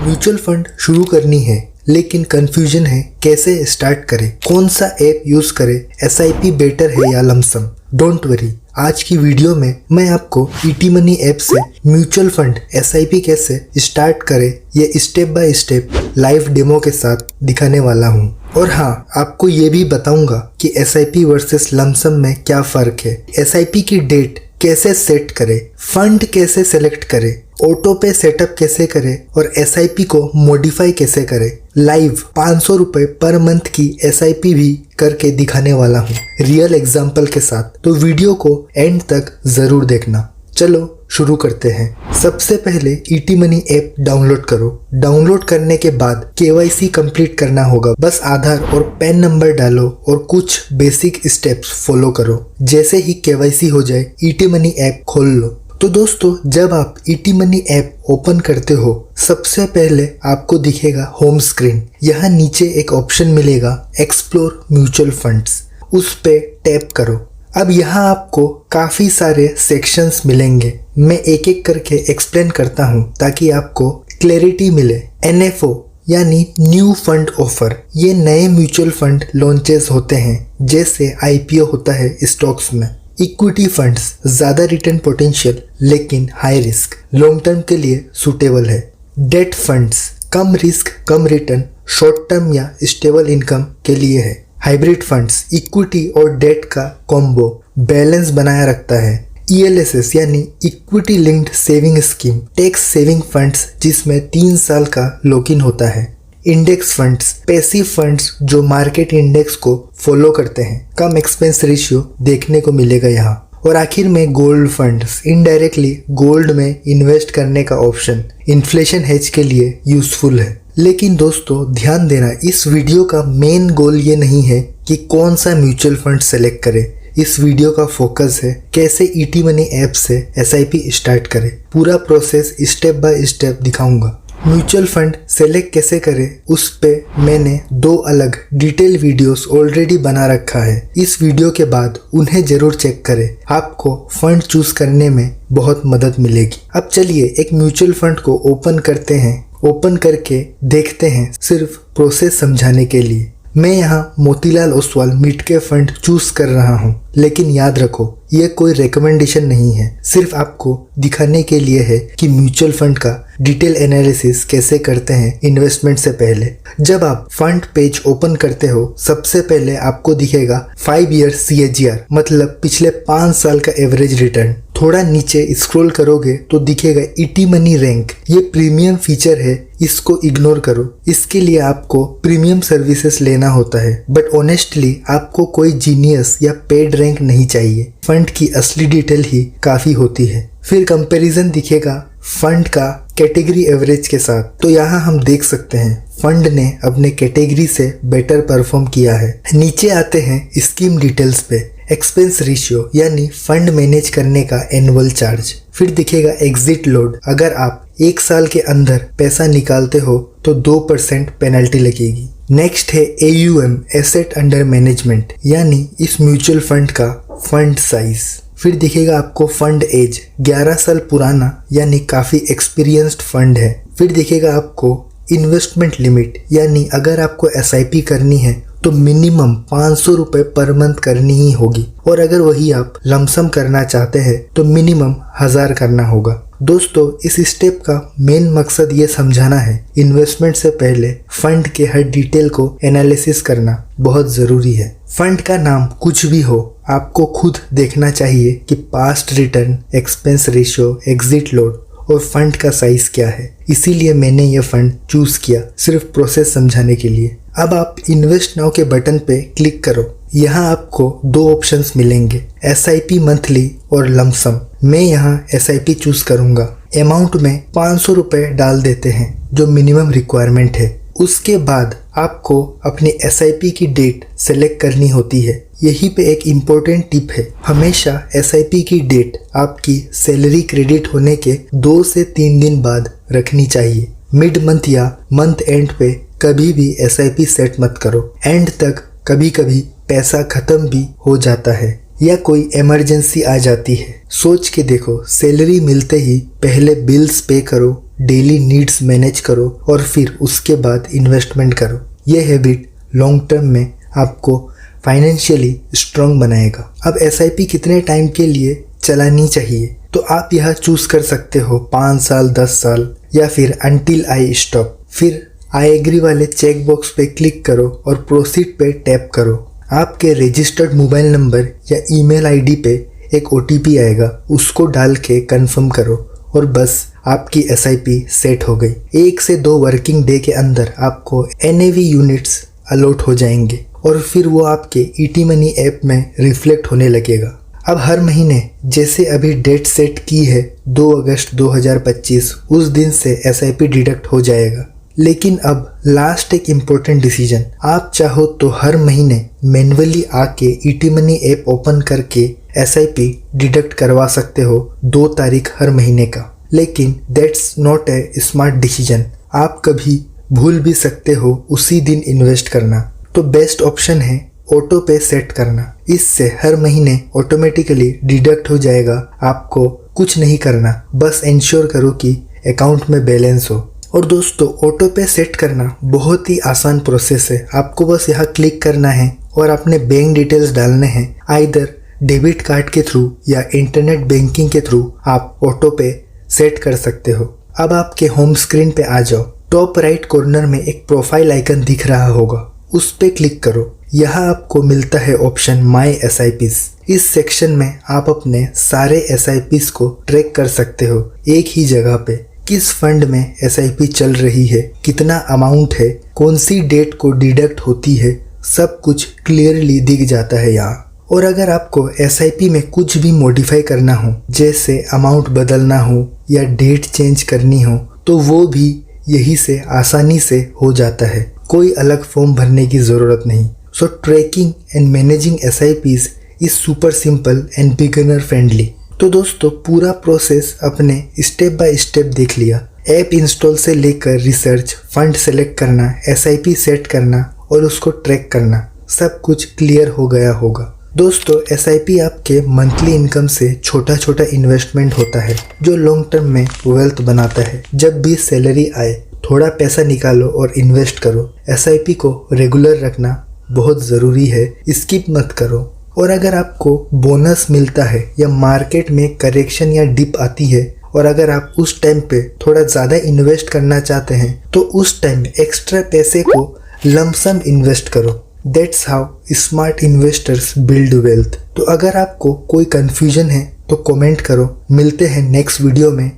Mutual fund शुरू करनी है लेकिन कंफ्यूजन है कैसे स्टार्ट करें, कौन सा ऐप यूज करें, एसआईपी बेटर है या लमसम। डोंट वरी, आज की वीडियो में मैं आपको ईटी मनी ऐप से म्यूचुअल फंड एसआईपी कैसे स्टार्ट करें ये step by step live demo के साथ दिखाने वाला हूँ। और हाँ, आपको ये भी बताऊंगा कि एसआईपी वर्सेस लमसम में क्या फर्क है, एसआईपी की डेट कैसे सेट करें, फंड कैसे सेलेक्ट करें, ऑटो पे सेटअप कैसे करें और एसआईपी को मॉडिफाई कैसे करें। लाइव 500 रुपए पर मंथ की एसआईपी भी करके दिखाने वाला हूँ रियल एग्जाम्पल के साथ, तो वीडियो को एंड तक जरूर देखना। चलो शुरू करते हैं। सबसे पहले ईटी मनी ऐप डाउनलोड करो। डाउनलोड करने के बाद केवाईसी कंप्लीट करना होगा। बस आधार और पैन नंबर डालो और कुछ बेसिक स्टेप्स फॉलो करो। जैसे ही केवाईसी हो जाए ईटी मनी ऐप खोल लो। तो दोस्तों, जब आप ईटी मनी ऐप ओपन करते हो सबसे पहले आपको दिखेगा होम स्क्रीन। यहाँ नीचे एक ऑप्शन मिलेगा एक्सप्लोर म्यूचुअल फंड्स, उस पे टैप करो। अब यहाँ आपको काफी सारे सेक्शंस मिलेंगे। मैं एक एक करके एक्सप्लेन करता हूँ ताकि आपको क्लैरिटी मिले। एनएफओ यानी न्यू फंड ऑफर, ये नए म्यूचुअल फंड लॉन्चेस होते हैं जैसे आईपीओ होता है स्टॉक्स में। इक्विटी फंड्स, ज्यादा रिटर्न पोटेंशियल लेकिन हाई रिस्क, लॉन्ग टर्म के लिए सूटेबल है। डेट फंड्स, कम रिस्क कम रिटर्न, शॉर्ट टर्म या स्टेबल इनकम के लिए है। हाइब्रिड फंड्स, इक्विटी और डेट का कॉम्बो, बैलेंस बनाया रखता है। ईएलएसएस यानी equity linked saving scheme, tax saving funds जिसमें 3 साल का लॉक इन होता है। इंडेक्स फंड्स, पैसिव फंड्स जो मार्केट इंडेक्स को फॉलो करते हैं, कम एक्सपेंस रेशियो देखने को मिलेगा यहाँ। और आखिर में गोल्ड फंड्स, इनडायरेक्टली गोल्ड में इन्वेस्ट करने का ऑप्शन इन्फ्लेशन हेज के लिए यूजफुल है। लेकिन दोस्तों ध्यान देना, इस वीडियो का मेन गोल ये नहीं है कि कौन सा म्यूचुअल फंड सेलेक्ट करें। इस वीडियो का फोकस है कैसे ईटी मनी ऐप से एसआईपी स्टार्ट करें। पूरा प्रोसेस स्टेप बाय स्टेप दिखाऊंगा। म्यूचुअल फंड सेलेक्ट कैसे करें उस पे मैंने 2 अलग डिटेल वीडियोस ऑलरेडी बना रखा है। इस वीडियो के बाद उन्हें जरूर चेक करें, आपको फंड चूज करने में बहुत मदद मिलेगी। अब चलिए एक म्यूचुअल फंड को ओपन करते हैं। ओपन करके देखते हैं सिर्फ प्रोसेस समझाने के लिए। मैं यहाँ Motilal Oswal mid cap fund choose कर रहा हूँ, लेकिन याद रखो ये कोई रिकमेंडेशन नहीं है, सिर्फ आपको दिखाने के लिए है कि म्यूचुअल फंड का डिटेल एनालिसिस कैसे करते हैं इन्वेस्टमेंट से पहले। जब आप फंड पेज ओपन करते हो सबसे पहले आपको दिखेगा 5 ईयर CAGR, मतलब पिछले 5 साल का एवरेज रिटर्न। थोड़ा नीचे स्क्रॉल करोगे तो दिखेगा ईटी मनी रैंक, ये प्रीमियम फीचर है, इसको इग्नोर करो। इसके लिए आपको प्रीमियम सर्विसेज लेना होता है, बट ऑनेस्टली आपको कोई जीनियस या पेड रैंक नहीं चाहिए। फंड की असली डिटेल ही काफी होती है। फिर कंपैरिजन दिखेगा फंड का कैटेगरी एवरेज के साथ, तो यहाँ हम देख सकते हैं फंड ने अपने कैटेगरी से बेटर परफॉर्म किया है। नीचे आते हैं स्कीम डिटेल्स पे, एक्सपेंस रेशियो यानी फंड मैनेज करने का एनुअल चार्ज। फिर दिखेगा एग्जिट लोड, अगर आप 1 साल के अंदर पैसा निकालते हो तो 2% पेनल्टी लगेगी। नेक्स्ट है AUM, एसेट अंडर मैनेजमेंट, यानी इस म्यूचुअल फंड का फंड साइज। फिर दिखेगा आपको फंड एज, 11 साल पुराना यानी काफी एक्सपीरियंस्ड फंड है। फिर दिखेगा आपको इन्वेस्टमेंट लिमिट, यानी अगर आपको एसआईपी करनी है तो मिनिमम 500 रुपए पर मंथ करनी ही होगी, और अगर वही आप लमसम करना चाहते हैं तो मिनिमम 1000 करना होगा। दोस्तों, इस स्टेप का मेन मकसद ये समझाना है इन्वेस्टमेंट से पहले फंड के हर डिटेल को एनालिसिस करना बहुत जरूरी है। फंड का नाम कुछ भी हो, आपको खुद देखना चाहिए कि past return, expense ratio, exit load और फंड का साइज क्या है। इसीलिए मैंने ये फंड चूज किया, सिर्फ प्रोसेस समझाने के लिए। अब आप इन्वेस्ट नाउ के बटन पे क्लिक करो। यहाँ आपको 2 ऑप्शंस मिलेंगे, एसआईपी मंथली और लमसम। मैं यहाँ एसआईपी चूज करूंगा। अमाउंट में 500 रुपए डाल देते हैं जो मिनिमम रिक्वायरमेंट है। उसके बाद आपको अपनी एसआईपी की डेट सेलेक्ट करनी होती है। यही पे एक इम्पोर्टेंट टिप है, हमेशा एसआईपी की डेट आपकी सैलरी क्रेडिट होने के 2 से 3 दिन बाद रखनी चाहिए। मिड मंथ या मंथ एंड पे कभी भी एसआईपी सेट मत करो। एंड तक कभी कभी पैसा खत्म भी हो जाता है या कोई इमरजेंसी आ जाती है। सोच के देखो, सैलरी मिलते ही पहले बिल्स पे करो डेली नीड्स मैनेज करो और फिर उसके बाद इन्वेस्टमेंट करो। ये हैबिट लॉन्ग टर्म में आपको फाइनेंशियली स्ट्रांग बनाएगा। अब एसआईपी कितने टाइम के लिए चलानी चाहिए, तो आप यह चूज कर सकते हो 5 साल, 10 साल या फिर अंटिल आई स्टॉप। फिर आई एग्री वाले चेक बॉक्स पे क्लिक करो और प्रोसीड पे टैप करो। आपके रजिस्टर्ड मोबाइल नंबर या ईमेल आईडी पे एक ओटीपी आएगा, उसको डाल के कंफर्म करो और बस आपकी एसआईपी सेट हो गई। 1 से 2 वर्किंग डे के अंदर आपको एनएवी यूनिट्स अलॉट हो जाएंगे और फिर वो आपके ईटी मनी ऐप में रिफ्लेक्ट होने लगेगा। अब हर महीने जैसे अभी डेट सेट की है 2 अगस्त 2025, उस दिन से एसआईपी डिडक्ट हो जाएगा। लेकिन अब लास्ट एक इम्पोर्टेंट डिसीजन, आप चाहो तो हर महीने मैन्युअली आके ईटी मनी ऐप ओपन करके एसआईपी डिडक्ट करवा सकते हो 2 तारीख हर महीने का। लेकिन that's not a smart decision, आप कभी भूल भी सकते हो उसी दिन इन्वेस्ट करना। तो बेस्ट ऑप्शन है ऑटो पे सेट करना। इससे हर महीने ऑटोमेटिकली डिडक्ट हो जाएगा, आपको कुछ नहीं करना, बस इंश्योर करो कि अकाउंट में बैलेंस हो। और दोस्तों, ऑटो पे सेट करना बहुत ही आसान प्रोसेस है। आपको बस यहाँ क्लिक करना है और अपने बैंक डिटेल्स डालने हैं। आइदर डेबिट कार्ड के थ्रू या इंटरनेट बैंकिंग के थ्रू आप ऑटो पे सेट कर सकते हो। अब आपके होम स्क्रीन पे आ जाओ। टॉप राइट कॉर्नर में एक प्रोफाइल आइकन दिख रहा होगा, उस पे क्लिक करो। यहाँ आपको मिलता है ऑप्शन माई एसआईपीज। इस सेक्शन में आप अपने सारे एसआईपीज को ट्रैक कर सकते हो एक ही जगह पे। किस फंड में एसआईपी चल रही है, कितना अमाउंट है, कौन सी डेट को डिडक्ट होती है, सब कुछ क्लियरली दिख जाता है यहाँ। और अगर आपको एसआईपी में कुछ भी मॉडिफाई करना हो, जैसे अमाउंट बदलना हो या डेट चेंज करनी हो, तो वो भी यही से आसानी से हो जाता है। कोई अलग फॉर्म भरने की ज़रूरत नहीं। So tracking and managing SIPs is super simple and beginner friendly. तो दोस्तों, पूरा प्रोसेस अपने स्टेप बाय स्टेप देख लिया। ऐप इंस्टॉल से लेकर रिसर्च, फंड सेलेक्ट करना, एसआईपी सेट करना और उसको ट्रैक करना, सब कुछ क्लियर हो गया होगा। दोस्तों, एसआईपी आपके मंथली इनकम से छोटा छोटा इन्वेस्टमेंट होता है जो लॉन्ग टर्म में वेल्थ बनाता है। जब भी सैलरी आए थोड़ा पैसा निकालो और इन्वेस्ट करो। एसआईपी को रेगुलर रखना बहुत ज़रूरी है, स्किप मत करो। और अगर आपको बोनस मिलता है या मार्केट में करेक्शन या डिप आती है और अगर आप उस टाइम पे थोड़ा ज़्यादा इन्वेस्ट करना चाहते हैं, तो उस टाइम एक्स्ट्रा पैसे को लमसम इन्वेस्ट करो। That's how smart investors build wealth. तो अगर आपको कोई कन्फ्यूजन है तो कमेंट करो। मिलते हैं नेक्स्ट वीडियो में।